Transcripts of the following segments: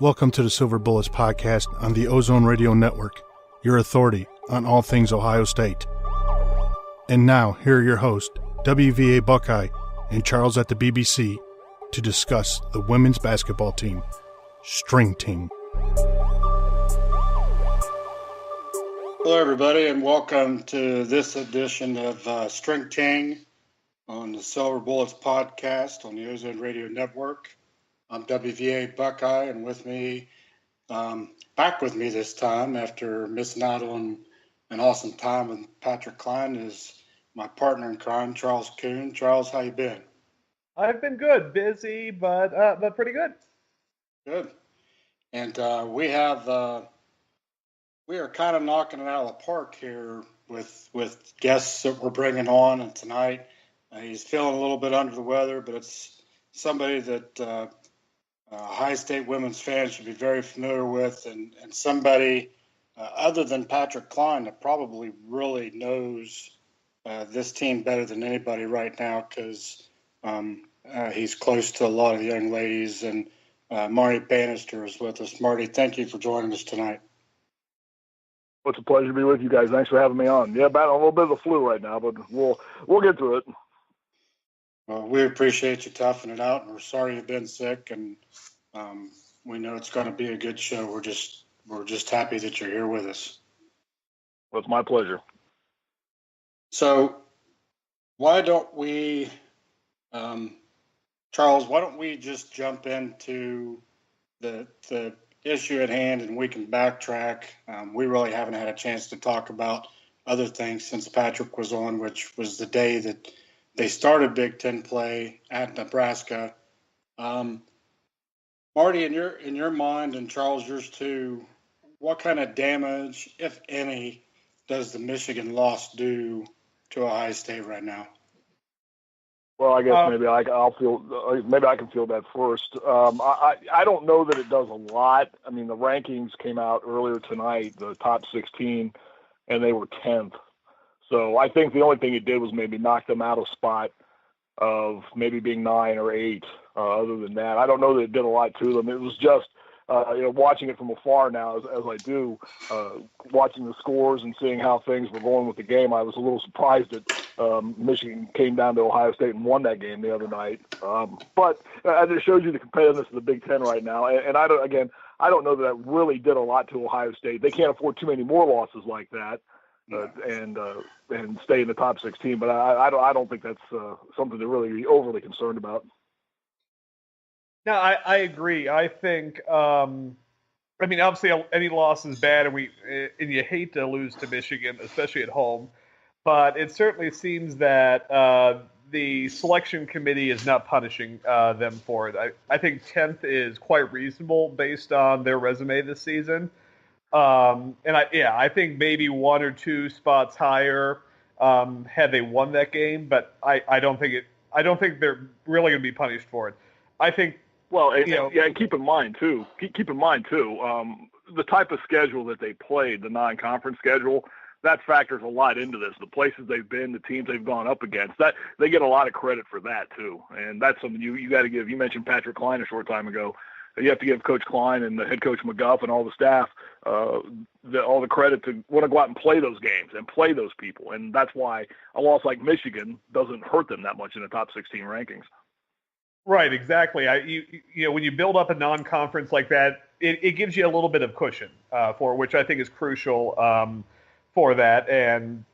Welcome to the Silver Bullets podcast on the Ozone Radio Network, your authority on all things Ohio State. And now, here are your hosts, WVA Buckeye and Charles at the BBC, to discuss the women's basketball team, Ting. Hello, everybody, and welcome to this edition of Ting on the Silver Bullets podcast on the Ozone Radio Network. I'm WVA Buckeye, and with me, back with me this time after missing out on an awesome time with Patrick Klein, is my partner in crime, Charles Kuhn. Charles, how you been? I've been good, busy, but pretty good. Good. And we are kind of knocking it out of the park here with guests that we're bringing on. And tonight, he's feeling a little bit under the weather, but it's somebody that Ohio State women's fans should be very familiar with, and somebody other than Patrick Klein that probably really knows this team better than anybody right now, because he's close to a lot of the young ladies. And Marty Bannister is with us. Marty, thank you for joining us tonight. Well, it's a pleasure to be with you guys. Thanks for having me on. Yeah, battling a little bit of the flu right now, but we'll get through it. Well, we appreciate you toughing it out, and we're sorry you've been sick, and we know it's going to be a good show. We're just happy that you're here with us. Well, it's my pleasure. So why don't we, Charles, why don't we just jump into the issue at hand, and we can backtrack. We really haven't had a chance to talk about other things since Patrick was on, which was the day that they started Big Ten play at Nebraska. Marty, in your mind, and Charles, yours too, what kind of damage, if any, does the Michigan loss do to Ohio State right now? Well, I guess maybe I can feel that first. I don't know that it does a lot. I mean, the rankings came out earlier tonight, the top 16, and they were 10th. So I think the only thing it did was maybe knock them out of spot of maybe being 9 or 8. Other than that, I don't know that it did a lot to them. It was just, watching it from afar now, as I do, watching the scores and seeing how things were going with the game, I was a little surprised that Michigan came down to Ohio State and won that game the other night. But it shows you the competitiveness of the Big Ten right now. And I don't know that really did a lot to Ohio State. They can't afford too many more losses like that. And stay in the top 16, but I don't think that's something to really be overly concerned about. No, I agree. I think, obviously any loss is bad, and you hate to lose to Michigan, especially at home. But it certainly seems that the selection committee is not punishing them for it. I think 10th is quite reasonable based on their resume this season. I think maybe 1 or 2 spots higher had they won that game, but I don't think they're really going to be punished for it. I think. Well, and keep in mind too, the type of schedule that they played, the non-conference schedule, that factors a lot into this. The places they've been, the teams they've gone up against, that they get a lot of credit for that too, and that's something you got to give. You mentioned Patrick Klein a short time ago. You have to give Coach Klein and the head coach McGuff and all the staff all the credit to want to go out and play those games and play those people. And that's why a loss like Michigan doesn't hurt them that much in the top 16 rankings. Right, exactly. When you build up a non-conference like that, it gives you a little bit of cushion for which I think is crucial for that. And,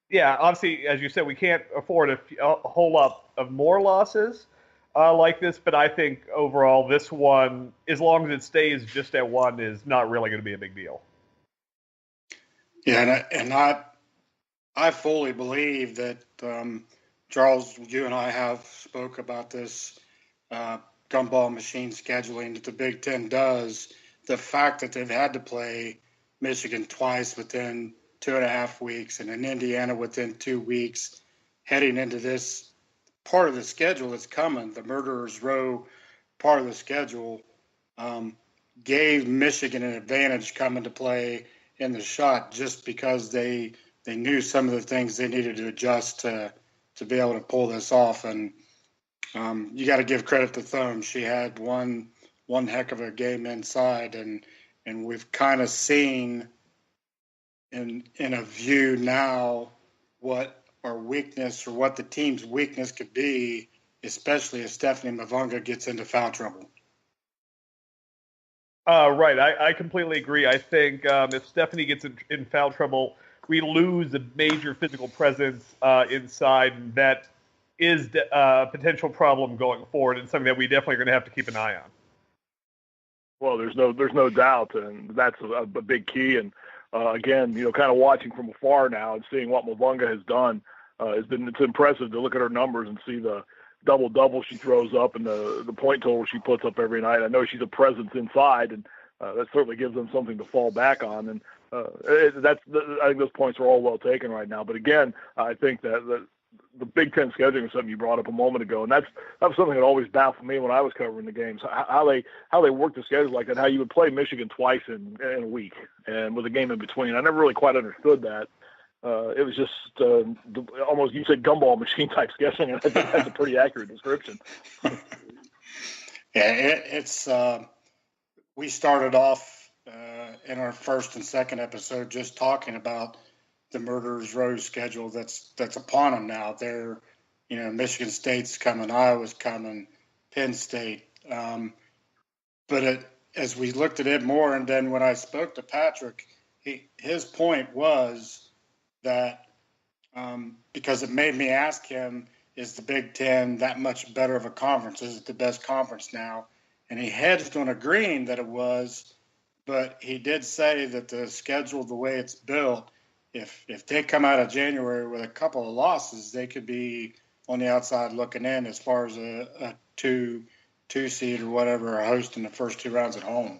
yeah, obviously, as you said, we can't afford a whole lot of more losses like this, but I think overall this one, as long as it stays just at 1, is not really going to be a big deal. Yeah, and I fully believe that, Charles, you and I have spoke about this gumball machine scheduling that the Big Ten does. The fact that they've had to play Michigan twice within 2.5 weeks and in Indiana within 2 weeks heading into this part of the schedule that's coming, the Murderers Row part of the schedule, gave Michigan an advantage coming to play in the shot just because they knew some of the things they needed to adjust to be able to pull this off. And you got to give credit to Thome. She had one one heck of a game inside, and we've kind of seen in a view now what our weakness or what the team's weakness could be, especially if Stephanie Mavunga gets into foul trouble. Right. I completely agree. I think if Stephanie gets in foul trouble, we lose a major physical presence inside, and that is a potential problem going forward, and something that we definitely are going to have to keep an eye on. Well, there's no doubt, and that's a big key. And again, kind of watching from afar now and seeing what Mavunga has done, it's impressive to look at her numbers and see the double she throws up and the point total she puts up every night. I know she's a presence inside, and that certainly gives them something to fall back on. And I think those points are all well taken right now. But again, I think that the Big Ten scheduling is something you brought up a moment ago, and that was something that always baffled me when I was covering the games. How they work the schedule like that. How you would play Michigan twice in a week, and with a game in between. I never really quite understood that. It was just almost, you said, gumball machine type scheduling, and I think that's a pretty accurate description. Yeah, it's we started off in our first and second episode just talking about the Murderers Row schedule that's upon them now. They're, Michigan State's coming, Iowa's coming, Penn State. But as we looked at it more, and then when I spoke to Patrick, his point was that because it made me ask him, is the Big Ten that much better of a conference? Is it the best conference now? And he hedged on agreeing that it was, but he did say that the schedule, the way it's built, if they come out of January with a couple of losses, they could be on the outside looking in as far as a two seed or whatever, hosting the first two rounds at home.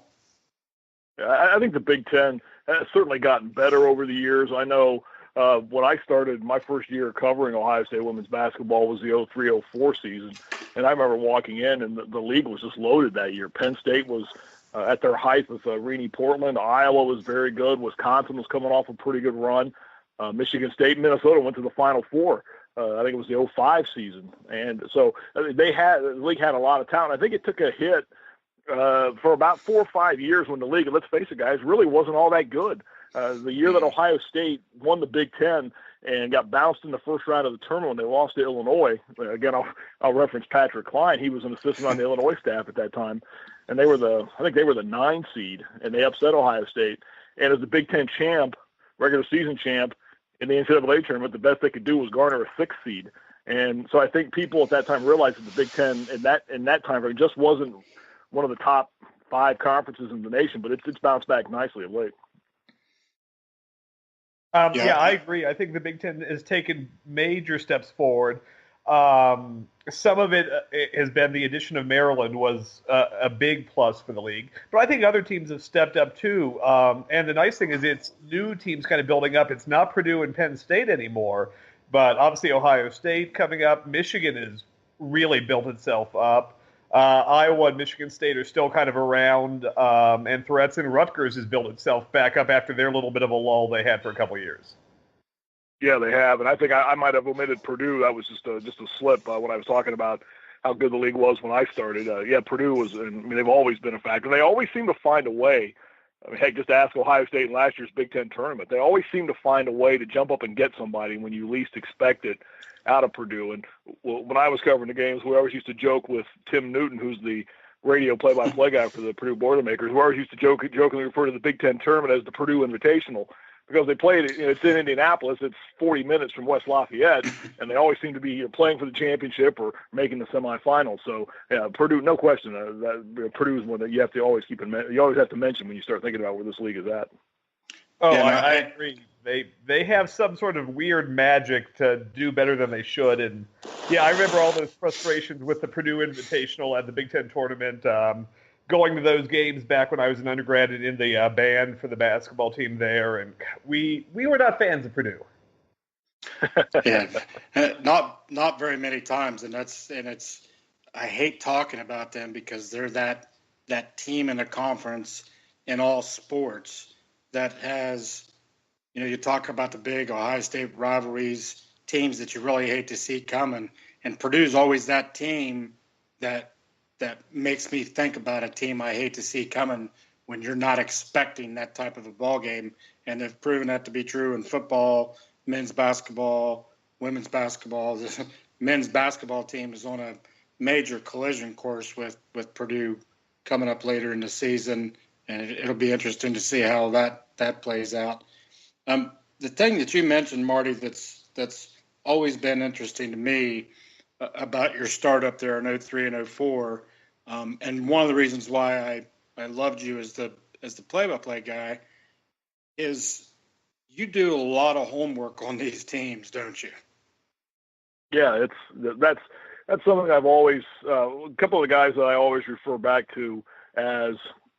Yeah, I think the Big Ten has certainly gotten better over the years. I know when I started my first year covering Ohio State women's basketball was the 03-04 season, and I remember walking in and the league was just loaded that year. Penn State was at their height with Renee Portland. Iowa was very good. Wisconsin was coming off a pretty good run. Michigan State and Minnesota went to the Final Four. I think it was the 05 season. And so the league had a lot of talent. I think it took a hit for about 4 or 5 years when the league, and let's face it, guys, really wasn't all that good. The year that Ohio State won the Big Ten and got bounced in the first round of the tournament, they lost to Illinois. Again, I'll reference Patrick Klein. He was an assistant on the Illinois staff at that time. And I think they were the 9 seed, and they upset Ohio State. And as the Big Ten champ, regular season champ, in the NCAA tournament, the best they could do was garner a 6 seed. And so I think people at that time realized that the Big Ten in that time frame just wasn't one of the top 5 conferences in the nation, but it's bounced back nicely of late. Yeah, I agree. I think the Big Ten has taken major steps forward. Some of it has been the addition of Maryland was a big plus for the league. But I think other teams have stepped up too. And the nice thing is it's new teams kind of building up. It's not Purdue and Penn State anymore, but obviously Ohio State coming up. Michigan has really built itself up. Iowa and Michigan State are still kind of around, and threats, and Rutgers has built itself back up after their little bit of a lull they had for a couple of years. Yeah, they have, and I think I might have omitted Purdue. That was just a slip when I was talking about how good the league was when I started. Purdue was, they've always been a factor. They always seem to find a way. Heck, just ask Ohio State in last year's Big Ten tournament. They always seem to find a way to jump up and get somebody when you least expect it out of Purdue. And when I was covering the games, we always used to joke with Tim Newton, who's the radio play-by-play guy for the Purdue Boilermakers. We always used to jokingly refer to the Big Ten tournament as the Purdue Invitational, because they played it. It's in Indianapolis. It's 40 minutes from West Lafayette, and they always seem to be playing for the championship or making the semifinals. So, Purdue, no question. Purdue is one that you have to always you always have to mention when you start thinking about where this league is at. Oh, yeah, I agree. They have some sort of weird magic to do better than they should. And, yeah, I remember all those frustrations with the Purdue Invitational at the Big Ten tournament, going to those games back when I was an undergrad and in the band for the basketball team there. And we were not fans of Purdue. Yeah, not very many times. And it's I hate talking about them because they're that team in the conference in all sports that has, you talk about the big Ohio State rivalries, teams that you really hate to see coming. And Purdue's always that team that that makes me think about a team I hate to see coming when you're not expecting that type of a ball game. And they've proven that to be true in football, men's basketball, women's basketball. The men's basketball team is on a major collision course with Purdue coming up later in the season, and it'll be interesting to see how that plays out. The thing that you mentioned, Marty, that's always been interesting to me about your start up there in 03 and 04, and one of the reasons why I loved you as the play-by-play guy is you do a lot of homework on these teams, don't you? Yeah, that's something I've always a couple of the guys that I always refer back to as,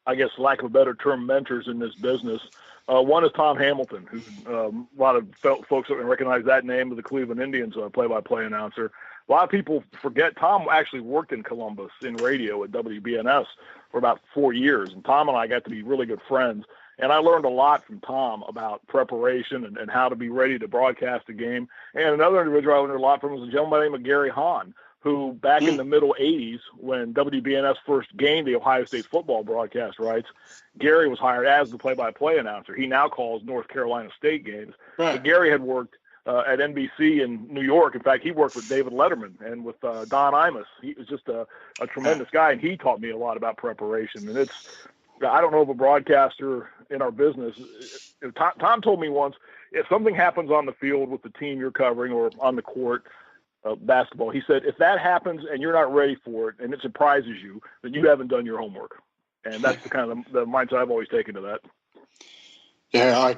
I guess, lack of a better term, mentors in this business. One is Tom Hamilton, who a lot of folks don't recognize that name of the Cleveland Indians play-by-play announcer. A lot of people forget Tom actually worked in Columbus in radio at WBNS for about 4 years, and Tom and I got to be really good friends. And I learned a lot from Tom about preparation and how to be ready to broadcast a game. And another individual I learned a lot from was a gentleman by the name of Gary Hahn, who back in the middle 80s, when WBNS first gained the Ohio State football broadcast rights, Gary was hired as the play-by-play announcer. He now calls North Carolina State games. Right. But Gary had worked at NBC in New York. In fact, he worked with David Letterman and with Don Imus. He was just a tremendous guy, and he taught me a lot about preparation. And I don't know of a broadcaster in our business. Tom told me once, if something happens on the field with the team you're covering or on the court, basketball, he said, if that happens and you're not ready for it and it surprises you, then you haven't done your homework. And that's the kind of the mindset I've always taken to that. Yeah, I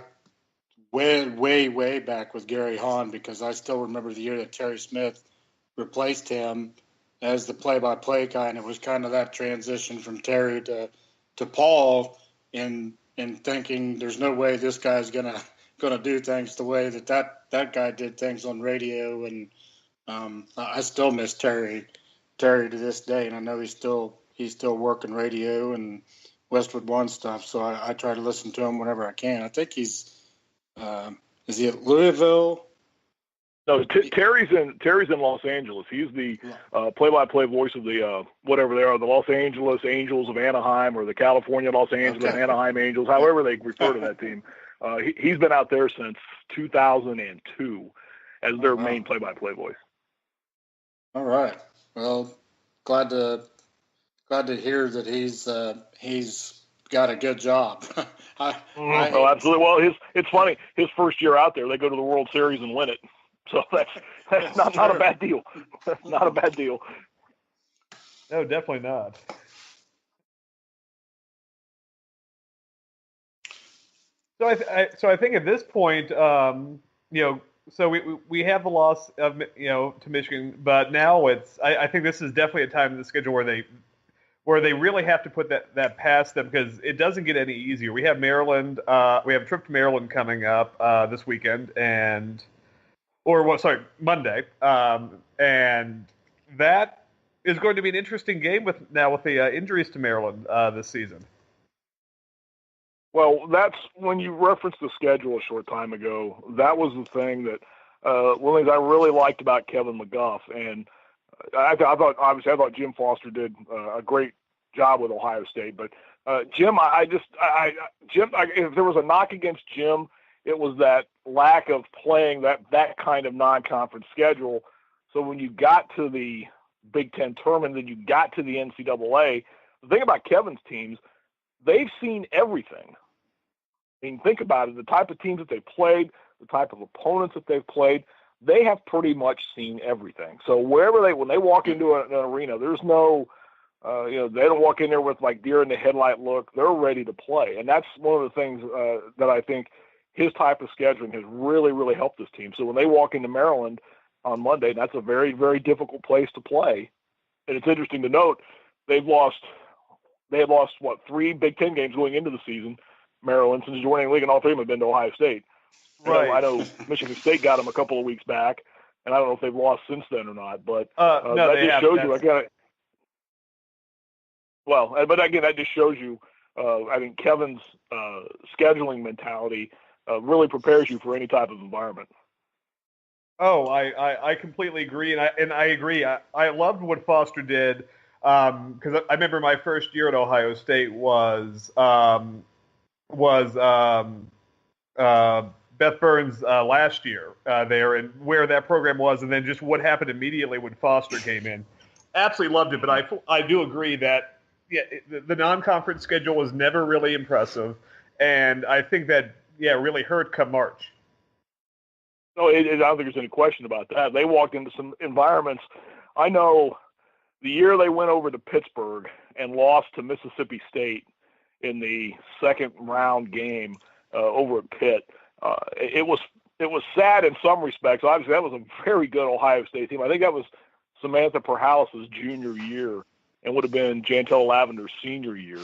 way back with Gary Hahn, because I still remember the year that Terry Smith replaced him as the play-by-play guy, and it was kind of that transition from Terry to Paul in thinking there's no way this guy's gonna do things the way that guy did things on radio. And I still miss Terry to this day, and I know he's still working radio and Westwood One stuff. So I try to listen to him whenever I can. I think he's is he at Louisville? No, Terry's in Los Angeles. He's the play-by-play voice of the whatever they are, the Los Angeles Angels of Anaheim, or the California Los Angeles Anaheim Angels, however they refer to that team. He's been out there since 2002 as their main play-by-play voice. All right. Well, glad to hear that he's got a good job. Absolutely. Well, it's funny. His first year out there, they go to the World Series and win it. So that's not a bad deal. Not a bad deal. No, definitely not. So I think at this point, so we have the loss of to Michigan, but now I think this is definitely a time in the schedule where they really have to put that past them, because it doesn't get any easier. We have Maryland. We have a trip to Maryland coming up this weekend, Monday, and that is going to be an interesting game with the injuries to Maryland this season. Well, that's when you referenced the schedule a short time ago. That was the thing that one of the things I really liked about Kevin McGuff, and I thought Jim Foster did a great job with Ohio State. But Jim, if there was a knock against Jim, it was that lack of playing that kind of non-conference schedule. So when you got to the Big Ten tournament, then you got to the NCAA. The thing about Kevin's teams, they've seen everything. I mean, think about it. The type of teams that they played, the type of opponents that they've played, they have pretty much seen everything. So when they walk into an arena, there's no, they don't walk in there with like deer in the headlight look. They're ready to play. And that's one of the things that I think his type of scheduling has really, really helped this team. So when they walk into Maryland on Monday, that's a very, very difficult place to play. And it's interesting to note, they had lost 3 Big Ten games going into the season. Maryland, since joining the league, and all 3 of them have been to Ohio State. Right. I know Michigan State got them a couple of weeks back, and I don't know if they've lost since then or not. But no, that they just shows you. But again, that just shows you. I think Kevin's scheduling mentality really prepares you for any type of environment. Oh, I completely agree, and I agree. I loved what Foster did Because I remember my first year at Ohio State was Beth Burns' last year there, and where that program was, and then just what happened immediately when Foster came in. Absolutely loved it, but I do agree that the non-conference schedule was never really impressive, and I think that really hurt come March. No, I don't think there's any question about that. They walked into some environments. I know the year they went over to Pittsburgh and lost to Mississippi State in the second round game over at Pitt. It was sad in some respects. Obviously, that was a very good Ohio State team. I think that was Samantha Perhalis' junior year and would have been Jantel Lavender's senior year.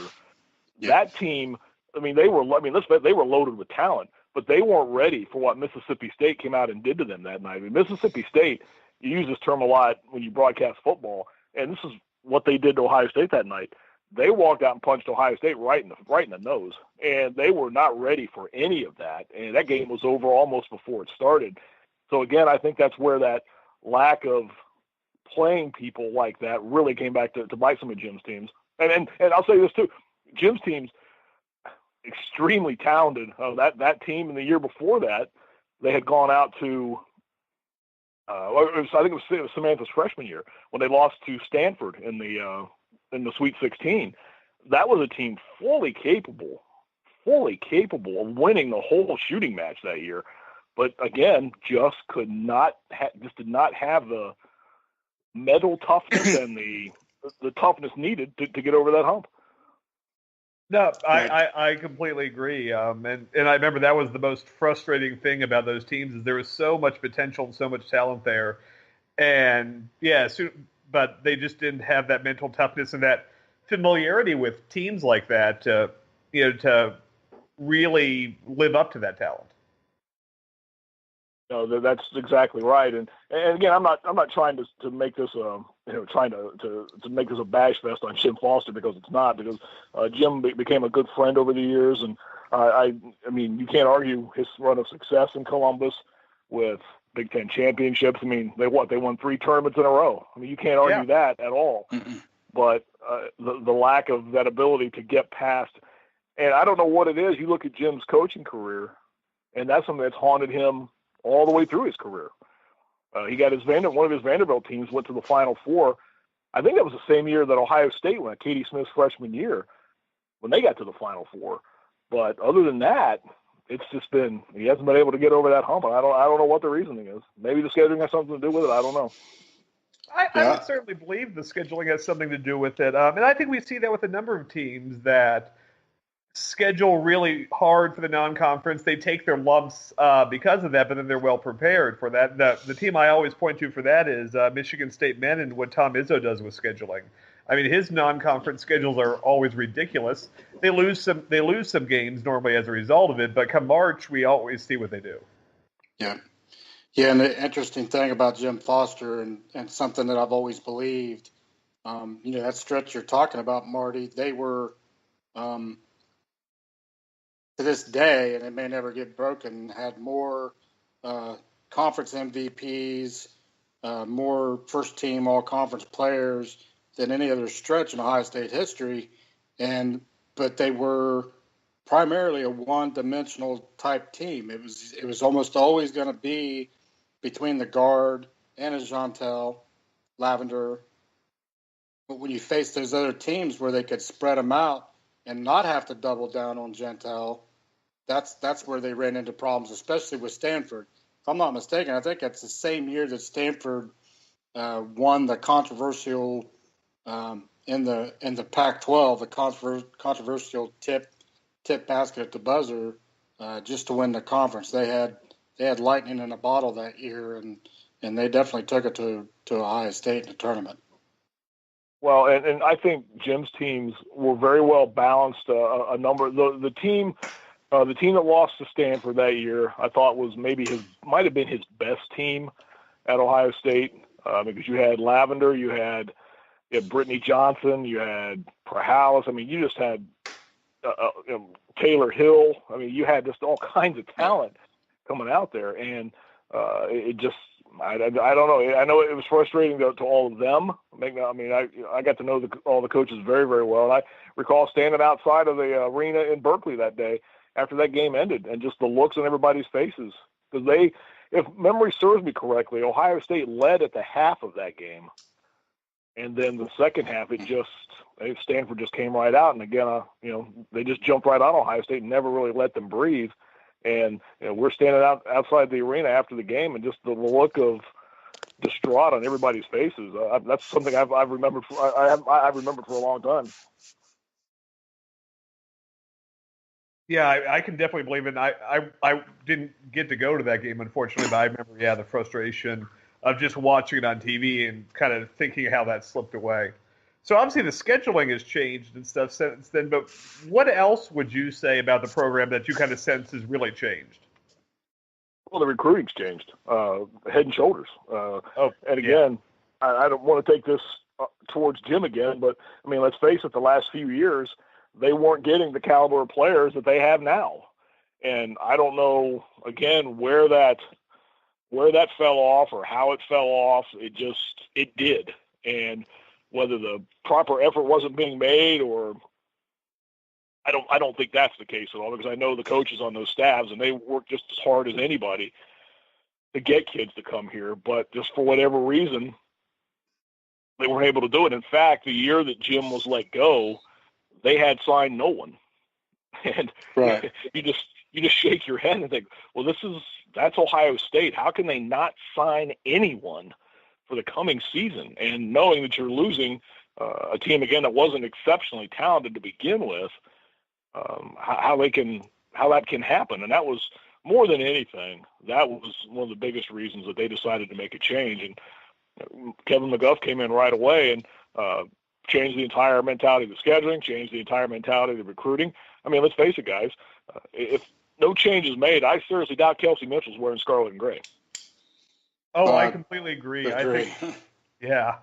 Yeah. That team, they were loaded with talent, but they weren't ready for what Mississippi State came out and did to them that night. Mississippi State, you use this term a lot when you broadcast football, and this is what they did to Ohio State that night. They walked out and punched Ohio State right in the nose, and they were not ready for any of that. And that game was over almost before it started. So again, I think that's where that lack of playing people like that really came back to bite some of Jim's teams. And I'll say this too, Jim's teams extremely talented. That team in the year before that, they had gone out to. I think it was Samantha's freshman year when they lost to Stanford in the Sweet 16. That was a team fully capable of winning the whole shooting match that year. But again, just did not have the mental toughness and the toughness needed to get over that hump. No, I completely agree. And I remember that was the most frustrating thing about those teams is there was so much potential and so much talent there. And but they just didn't have that mental toughness and that familiarity with teams like that to really live up to that talent. No, that's exactly right. And again, I'm not trying to make this trying to make this a bash fest on Jim Foster, because it's not, because Jim became a good friend over the years, and I mean you can't argue his run of success in Columbus with Big Ten championships. I mean they won 3 tournaments in a row. I mean you can't argue that at all. Mm-mm. But the lack of that ability to get past, and I don't know what it is. You look at Jim's coaching career, and that's something that's haunted him all the way through his career. He got one of his Vanderbilt teams went to the Final Four. I think that was the same year that Ohio State went, Katie Smith's freshman year, when they got to the Final Four. But other than that, it's just been, he hasn't been able to get over that hump. And I don't know what the reasoning is. Maybe the scheduling has something to do with it. I don't know. I would certainly believe the scheduling has something to do with it. And I think we see that with a number of teams that schedule really hard for the non-conference. They take their lumps because of that, but then they're well prepared for that. The team I always point to for that is Michigan State men and what Tom Izzo does with scheduling. I mean, his non-conference schedules are always ridiculous. They lose some games normally as a result of it, but come March, we always see what they do. Yeah. Yeah, and the interesting thing about Jim Foster and something that I've always believed, that stretch you're talking about, Marty, they were to this day, and it may never get broken, had more conference MVPs, more first-team all-conference players than any other stretch in Ohio State history. But they were primarily a one-dimensional type team. It was almost always going to be between the guard and a Jantel Lavender. But when you face those other teams where they could spread them out and not have to double down on Jantel, that's where they ran into problems, especially with Stanford. If I'm not mistaken, I think that's the same year that Stanford won the controversial in the Pac-12, the controversial tip basket at the buzzer just to win the conference. They had lightning in a bottle that year, and they definitely took it to Ohio State in the tournament. Well, and I think Jim's teams were very well balanced. A number the team that lost to Stanford that year, I thought might have been his best team at Ohio State because you had Lavender, you had Brittany Johnson, you had Perhalis. I mean, you just had Taylor Hill. I mean, you had just all kinds of talent coming out there, and it just I don't know. I know it was frustrating to all of them. I got to know all the coaches very, very well. And I recall standing outside of the arena in Berkeley that day after that game ended, and just the looks on everybody's faces. Because if memory serves me correctly, Ohio State led at the half of that game. And then the second half, Stanford just came right out. And again, they just jumped right on Ohio State and never really let them breathe. And we're standing outside the arena after the game, and just the look of distraught on everybody's faces. That's something I've remembered. I've remembered for a long time. Yeah, I can definitely believe it. I didn't get to go to that game, unfortunately, but I remember, the frustration of just watching it on TV and kind of thinking how that slipped away. So obviously the scheduling has changed and stuff since then, but what else would you say about the program that you kind of sense has really changed? Well, the recruiting's changed, head and shoulders. And again, I don't want to take this towards Jim again, but let's face it, the last few years, they weren't getting the caliber of players that they have now. And I don't know, again, where that fell off or how it fell off. It did. And whether the proper effort wasn't being made, or I don't think that's the case at all, because I know the coaches on those staffs, and they work just as hard as anybody to get kids to come here. But just for whatever reason, they weren't able to do it. In fact, the year that Jim was let go, they had signed no one. And right. you just shake your head and think, well, that's Ohio State. How can they not sign anyone for the coming season? And knowing that you're losing a team, again, that wasn't exceptionally talented to begin with, how that can happen. And that was, more than anything, that was one of the biggest reasons that they decided to make a change. And Kevin McGuff came in right away and changed the entire mentality of the scheduling, changed the entire mentality of the recruiting. Let's face it, guys, if no change is made, I seriously doubt Kelsey Mitchell's wearing scarlet and gray. Oh, I completely agree. I think, yeah.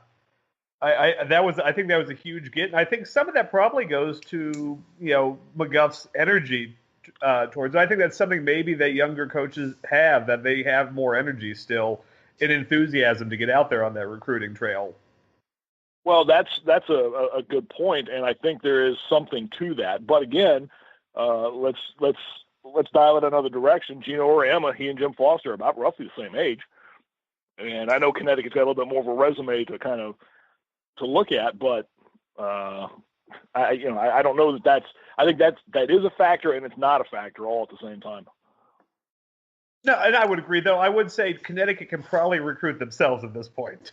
I think that was a huge get. And I think some of that probably goes to, McGuff's energy towards it. I think that's something maybe that younger coaches have, that they have more energy still and enthusiasm to get out there on that recruiting trail. Well, that's a good point, and I think there is something to that. But again, let's dial it another direction. Gino Auriemma, he and Jim Foster are about roughly the same age, and I know Connecticut's got a little bit more of a resume to look at, but I don't know that that's. I think that is a factor, and it's not a factor all at the same time. No, and I would agree, though. I would say Connecticut can probably recruit themselves at this point.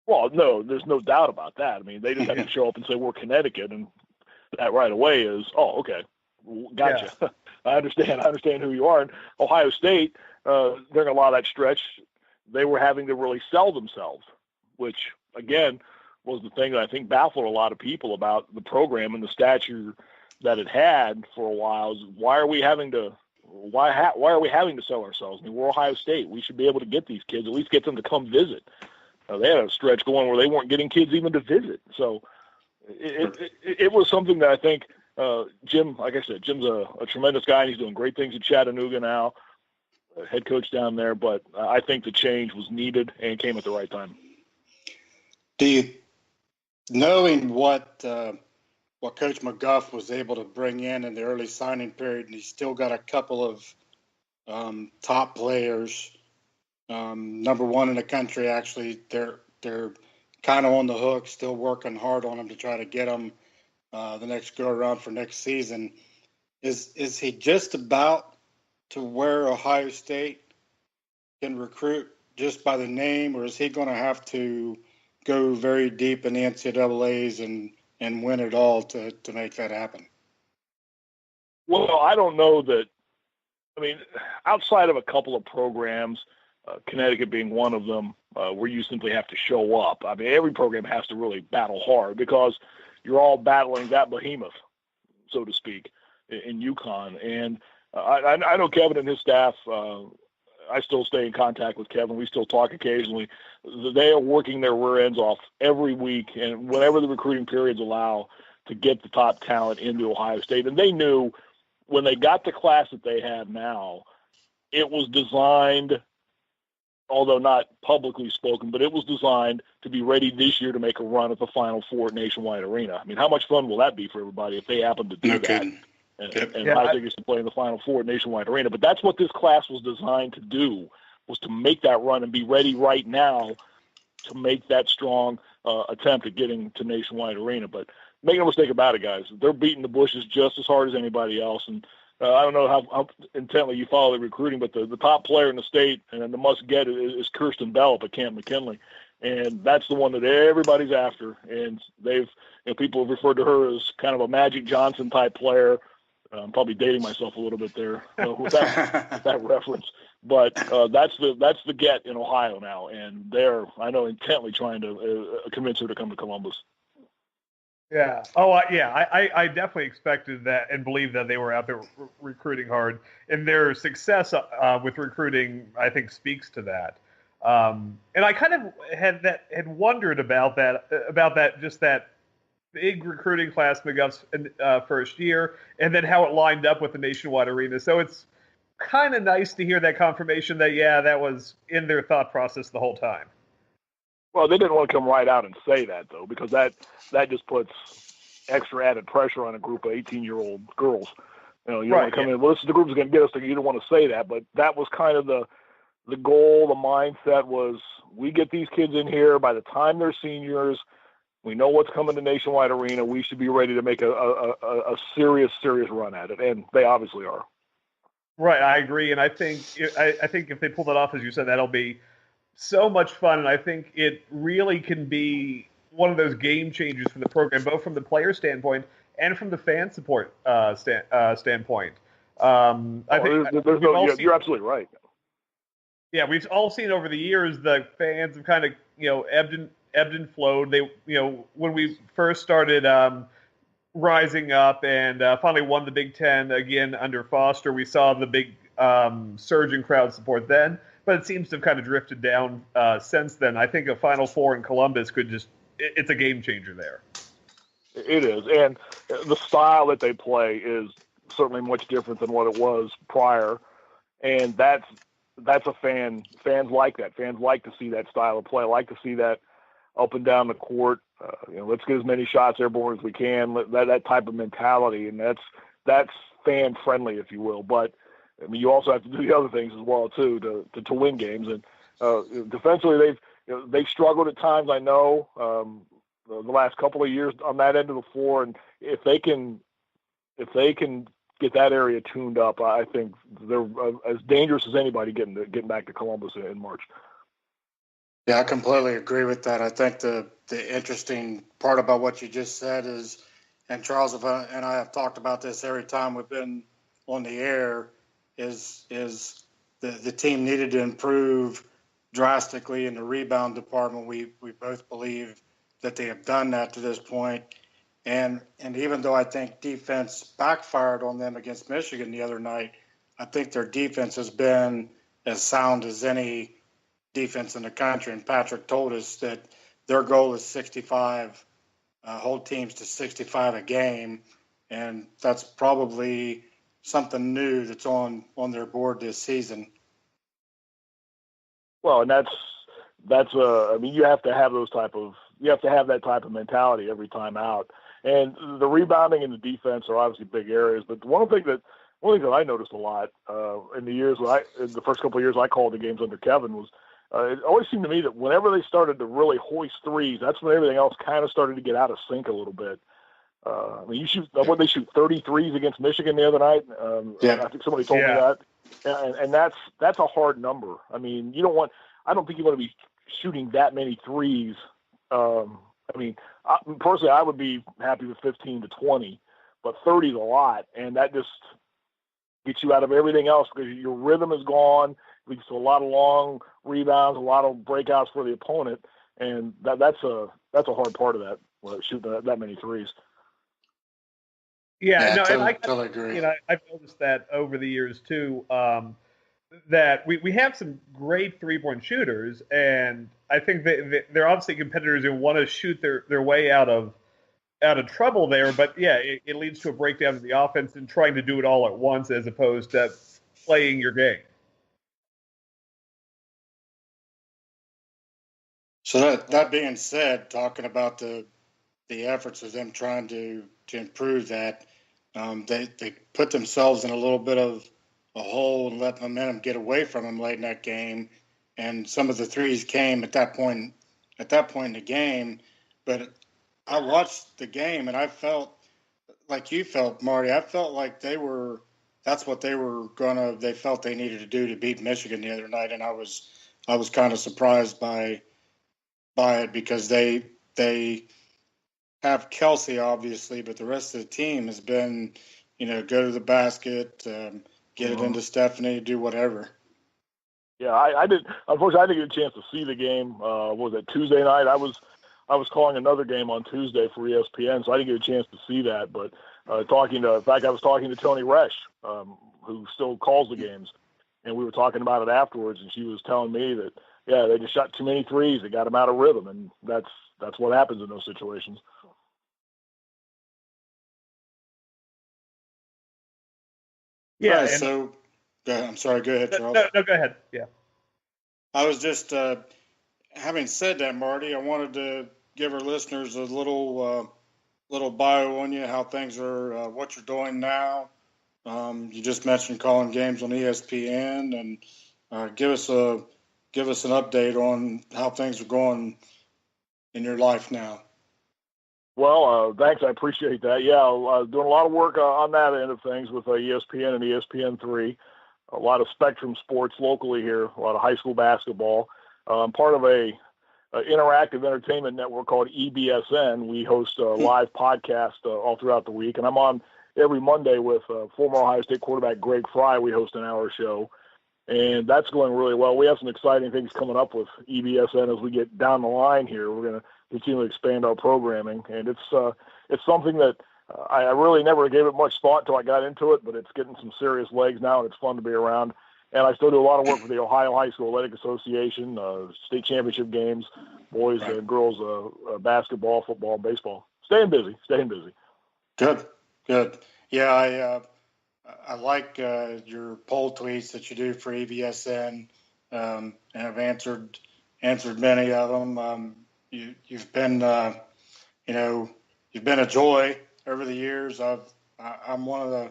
Well, no, there's no doubt about that. They just have to show up and say we're Connecticut, and that right away is, oh, okay, gotcha. Yeah. I understand who you are. And Ohio State, during a lot of that stretch, they were having to really sell themselves, which, again, was the thing that I think baffled a lot of people about the program and the stature that it had for a while. Is why are we having to sell ourselves? We're Ohio State. We should be able to get these kids, at least get them to come visit. They had a stretch going where they weren't getting kids even to visit. So it was something that I think Jim, like I said, Jim's a tremendous guy, and he's doing great things at Chattanooga now, head coach down there. But I think the change was needed and came at the right time. Knowing what Coach McGuff was able to bring in the early signing period, and he's still got a couple of top players, number one in the country, actually, they're kind of on the hook, still working hard on them to try to get them the next go around for next season. Is he just about to where Ohio State can recruit just by the name, or is he going to have to go very deep in the NCAAs and win it all to make that happen? Well, I don't know that. Outside of a couple of programs, Connecticut being one of them, where you simply have to show up. Every program has to really battle hard because you're all battling that behemoth, so to speak, in UConn. And I know Kevin and his staff, I still stay in contact with Kevin. We still talk occasionally. They are working their rear ends off every week, and whenever the recruiting periods allow, to get the top talent into Ohio State. And they knew when they got the class that they have now, it was designed although not publicly spoken, but it was designed to be ready this year to make a run at the Final Four at Nationwide Arena. I mean, how much fun will that be for everybody if they happen to do that? And I think it's to play in the Final Four at Nationwide Arena. But that's what this class was designed to do, was to make that run and be ready right now to make that strong attempt at getting to Nationwide Arena. But make no mistake about it, guys. They're beating the bushes just as hard as anybody else. And I don't know how intently you follow the recruiting, but the top player in the state and the must-get is Kirsten Bell up at Camp McKinley. And that's the one that everybody's after. And people have referred to her as kind of a Magic Johnson type player. I'm probably dating myself a little bit there with that reference. But that's the get in Ohio now. And they're, I know, intently trying to convince her to come to Columbus. Yeah. Oh, yeah. I definitely expected that and believed that they were out there recruiting hard. And their success with recruiting, I think, speaks to that. And I kind of had wondered about that just that big recruiting class McGuff's first year, and then how it lined up with the Nationwide Arena. So it's kind of nice to hear that confirmation that, that was in their thought process the whole time. Well, they didn't want to come right out and say that, though, because that just puts extra added pressure on a group of 18-year-old girls. You don't want to come in, well, this is the group that's going to get us. You don't want to say that, but that was kind of the goal, the mindset was, we get these kids in here. By the time they're seniors, we know what's coming to Nationwide Arena. We should be ready to make a serious run at it, and they obviously are. Right, I agree, and I think if they pull that off, as you said, that'll be so much fun, and I think it really can be one of those game changers for the program, both from the player standpoint and from the fan support standpoint. You're absolutely right. Yeah, we've all seen over the years the fans have kind of ebbed and flowed. They when we first started rising up and finally won the Big Ten again under Foster, we saw the big surge in crowd support then, but it seems to have kind of drifted down since then. I think a Final Four in Columbus it's a game changer there. It is, and the style that they play is certainly much different than what it was prior, and that's a fans like that. Fans like to see that style of play, like to see that up and down the court. Let's get as many shots airborne as we can. That type of mentality, and that's fan friendly, if you will. But I mean, you also have to do the other things as well too to win games. And defensively, they've struggled at times. I know the last couple of years on that end of the floor, and if they can get that area tuned up, I think they're as dangerous as anybody getting back to Columbus in March. Yeah, I completely agree with that. I think the interesting part about what you just said is, and Charles and I have talked about this every time we've been on the air, is the team needed to improve drastically in the rebound department. We both believe that they have done that to this point. And even though I think defense backfired on them against Michigan the other night, I think their defense has been as sound as any defense in the country. And Patrick told us that their goal is 65, hold teams to 65 a game. And that's probably something new that's on their board this season. Well, and that's I mean, you have to have that type of mentality every time out. And the rebounding and the defense are obviously big areas. But one thing that I noticed a lot in the first couple of years I called the games under Kevin was it always seemed to me that whenever they started to really hoist threes, that's when everything else kind of started to get out of sync a little bit. I mean, they shoot 33s against Michigan the other night. I think somebody told me that, and that's a hard number. I mean, I don't think you want to be shooting that many threes. I mean, personally, I would be happy with 15 to 20, but 30 is a lot, and that just gets you out of everything else because your rhythm is gone. Leads to a lot of long rebounds, a lot of breakouts for the opponent, and that's a hard part of that, shooting that many threes. Yeah, no, totally, and I totally agree. I've noticed that over the years too. That we have some great 3-point shooters, and I think they're obviously competitors who want to shoot their way out of trouble there. But yeah, it leads to a breakdown of the offense and trying to do it all at once as opposed to playing your game. So that being said, talking about the efforts of them trying to improve that, they put themselves in a little bit of a hole and let momentum get away from them late in that game, and some of the threes came at that point in the game. But I watched the game and I felt like you felt, Marty. I felt like that's what they felt they needed to do to beat Michigan the other night, and I was kind of surprised by it because they have Kelsey obviously, but the rest of the team has been, go to the basket, get it into Stephanie, do whatever. Yeah, I did. Unfortunately, I didn't get a chance to see the game. Was it Tuesday night? I was calling another game on Tuesday for ESPN, so I didn't get a chance to see that. But I was talking to Tony Resch, who still calls the games, and we were talking about it afterwards, and she was telling me that they just shot too many threes. They got them out of rhythm, and that's what happens in those situations. Yeah. Right, so, I'm sorry. Go ahead, Charles. No, go ahead. Yeah. I was just having said that, Marty. I wanted to give our listeners a little bio on you, how things are, what you're doing now. You just mentioned calling games on ESPN, and give us an update on how things are going in your life now. Well, thanks. I appreciate that. Yeah, doing a lot of work on that end of things with ESPN and ESPN3. A lot of Spectrum sports locally here, a lot of high school basketball. Part of a interactive entertainment network called EBSN. We host a live podcast all throughout the week, and I'm on every Monday with former Ohio State quarterback Greg Fry. We host an hour show, and that's going really well. We have some exciting things coming up with EBSN as we get down the line here. We're going to continue to expand our programming, and it's something that I really never gave it much thought until I got into it, but it's getting some serious legs now, and it's fun to be around. And I still do a lot of work for the Ohio High School Athletic Association, state championship games, boys and girls basketball, football, and baseball. Staying busy. Good. Yeah, I like your poll tweets that you do for EBSN, and I've answered many of them. You've been you've been a joy over the years. I'm one of the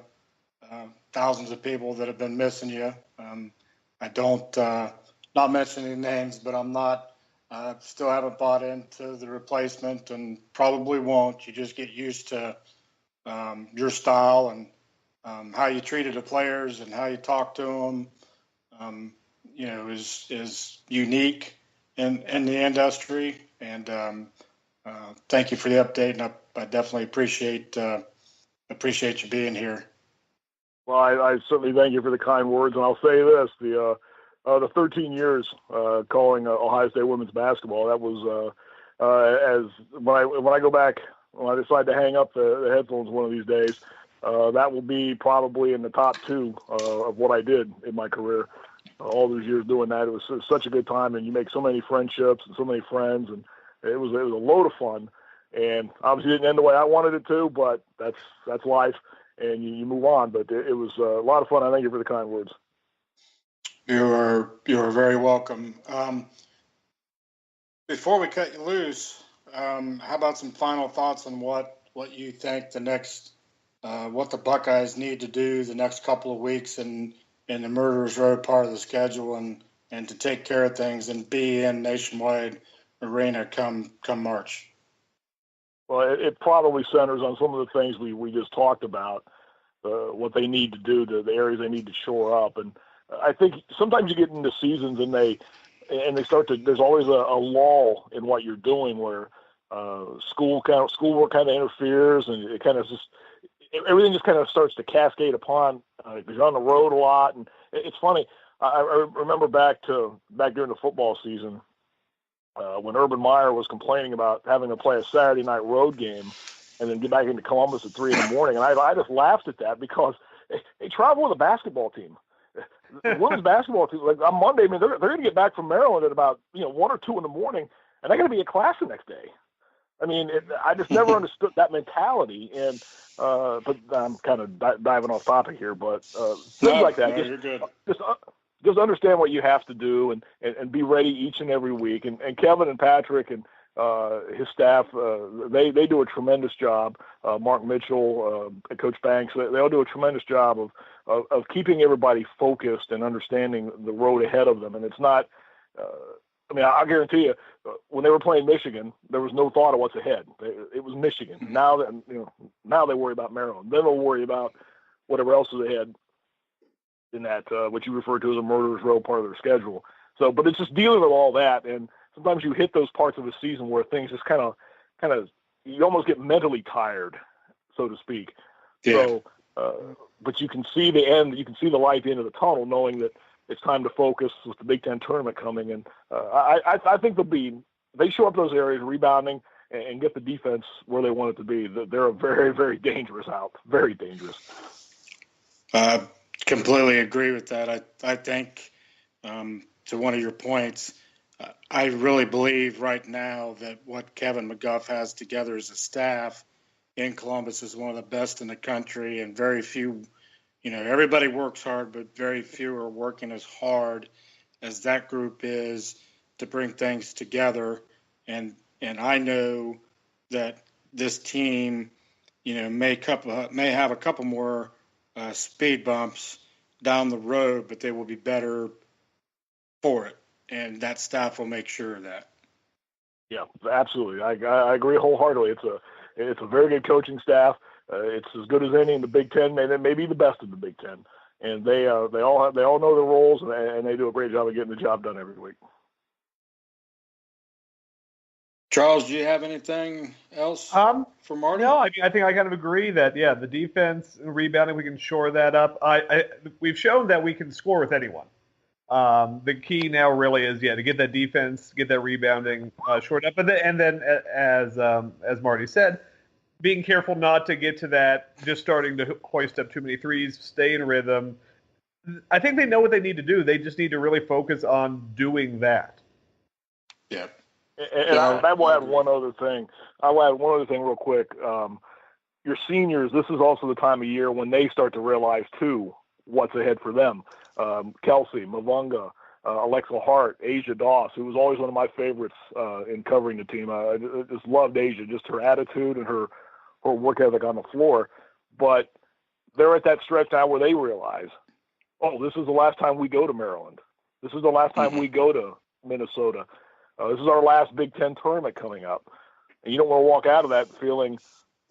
thousands of people that have been missing you. I don't not mentioning names, but I'm not. Still haven't bought into the replacement, and probably won't. You just get used to your style and how you treated the players and how you talk to them. Is unique in the industry. And thank you for the update, and I definitely appreciate you being here. Well, I certainly thank you for the kind words, and I'll say this: the 13 years calling Ohio State women's basketball, that was as when I go back, when I decide to hang up the headphones one of these days, that will be probably in the top two of what I did in my career. All those years doing that, it was such a good time, and you make so many friendships and so many friends, and it was a load of fun. And obviously, it didn't end the way I wanted it to, but that's life, and you move on. But it was a lot of fun. I thank you for the kind words. You are very welcome. Before we cut you loose, how about some final thoughts on what you think the next what the Buckeyes need to do the next couple of weeks in the Murderers Row part of the schedule, and to take care of things and be in Nationwide Arena come March? Well, it probably centers on some of the things we just talked about, what they need to do, the areas they need to shore up. And I think sometimes you get into seasons and they start to, there's always a lull in what you're doing where schoolwork kind of interferes, and it kind of just, everything just kind of starts to cascade upon, because you're on the road a lot. And it's funny. I remember back during the football season, when Urban Meyer was complaining about having to play a Saturday night road game and then get back into Columbus at 3 a.m. And I just laughed at that, because they travel with a basketball team. The women's basketball team, like on Monday, I mean, they're going to get back from Maryland at about 1 or 2 in the morning, and they're going to be at class the next day. I mean, I just never understood that mentality. And but I'm kind of diving off topic here, but things like that. No, you're good. just understand what you have to do and be ready each and every week. And Kevin and Patrick and his staff, they do a tremendous job. Mark Mitchell, Coach Banks, they all do a tremendous job of keeping everybody focused and understanding the road ahead of them. And it's not, I guarantee you, when they were playing Michigan, there was no thought of what's ahead. It was Michigan. Now they worry about Maryland. Then they'll worry about whatever else is ahead in that, what you refer to as a murderer's row part of their schedule. So, but it's just dealing with all that. And sometimes you hit those parts of the season where things just kind of, you almost get mentally tired, so to speak. Yeah. So, but you can see the end, you can see the light at the end of the tunnel, knowing that it's time to focus with the Big Ten tournament coming. And I think they show up those areas rebounding and get the defense where they want it to be. They're a very, very dangerous out, very dangerous. Completely agree with that. I think, to one of your points, I really believe right now that what Kevin McGuff has together as a staff in Columbus is one of the best in the country, and very few, everybody works hard, but very few are working as hard as that group is to bring things together. And I know that this team, may have a couple more speed bumps down the road, but they will be better for it. And that staff will make sure of that. Yeah, absolutely. I agree wholeheartedly. It's a very good coaching staff. It's as good as any in the Big Ten, maybe the best in the Big Ten. And they all know their roles, and they do a great job of getting the job done every week. Charles, do you have anything else for Marty? No, I think I kind of agree that, the defense and rebounding, we can shore that up. We've shown that we can score with anyone. The key now really is, to get that defense, get that rebounding shored up. And then as Marty said, being careful not to get to that, just starting to hoist up too many threes, stay in rhythm. I think they know what they need to do. They just need to really focus on doing that. Yeah. And I will add one other thing. Real quick. Your seniors, this is also the time of year when they start to realize, too, what's ahead for them. Kelsey, Mavunga, Alexa Hart, Asia Doss, who was always one of my favorites in covering the team. I just loved Asia, just her attitude and her work ethic on the floor. But they're at that stretch now where they realize, this is the last time we go to Maryland. This is the last time we go to Minnesota. This is our last Big Ten tournament coming up. And you don't want to walk out of that feeling,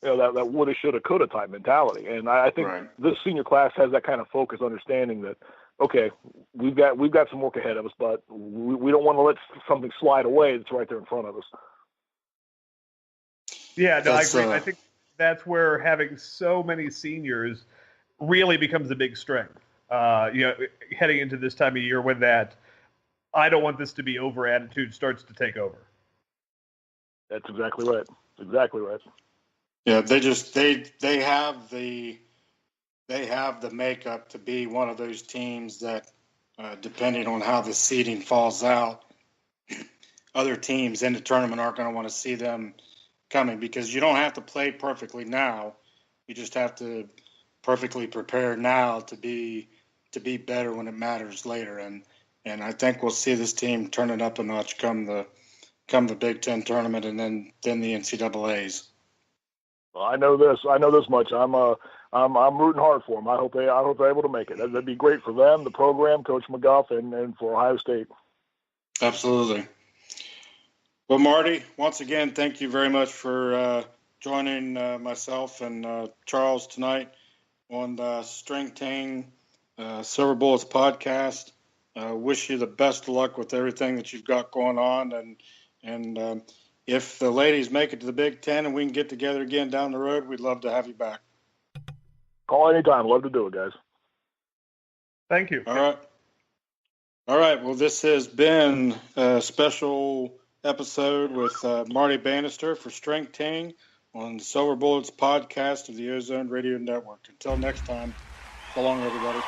that woulda, shoulda, coulda type mentality. And I think this senior class has that kind of focus, understanding that, okay, we've got some work ahead of us, but we don't want to let something slide away that's right there in front of us. Yeah, no, I agree. I think that's where having so many seniors really becomes a big strength. Heading into this time of year when that I don't want this to be over attitude starts to take over. That's exactly right. Exactly right. Yeah, they have the makeup to be one of those teams that, depending on how the seeding falls out, other teams in the tournament aren't going to want to see them coming, because you don't have to play perfectly now. You just have to perfectly prepare now to be better when it matters later. And I think we'll see this team turn it up a notch come the Big Ten tournament and then the NCAAs. Well, I know this much. I'm rooting hard for them. I hope they're able to make it. That'd be great for them, the program, Coach McGuff, and for Ohio State. Absolutely. Well, Marty, once again, thank you very much for joining myself and Charles tonight on the String Ting Silver Bullets podcast. Wish you the best of luck with everything that you've got going on, and if the ladies make it to the Big Ten and we can get together again down the road, we'd love to have you back. Call anytime. Love to do it, guys. Thank you. All right. Well, this has been a special episode with Marty Bannister for String Ting on the Silver Bullets podcast of the Ozone Radio Network. Until next time, so long, everybody.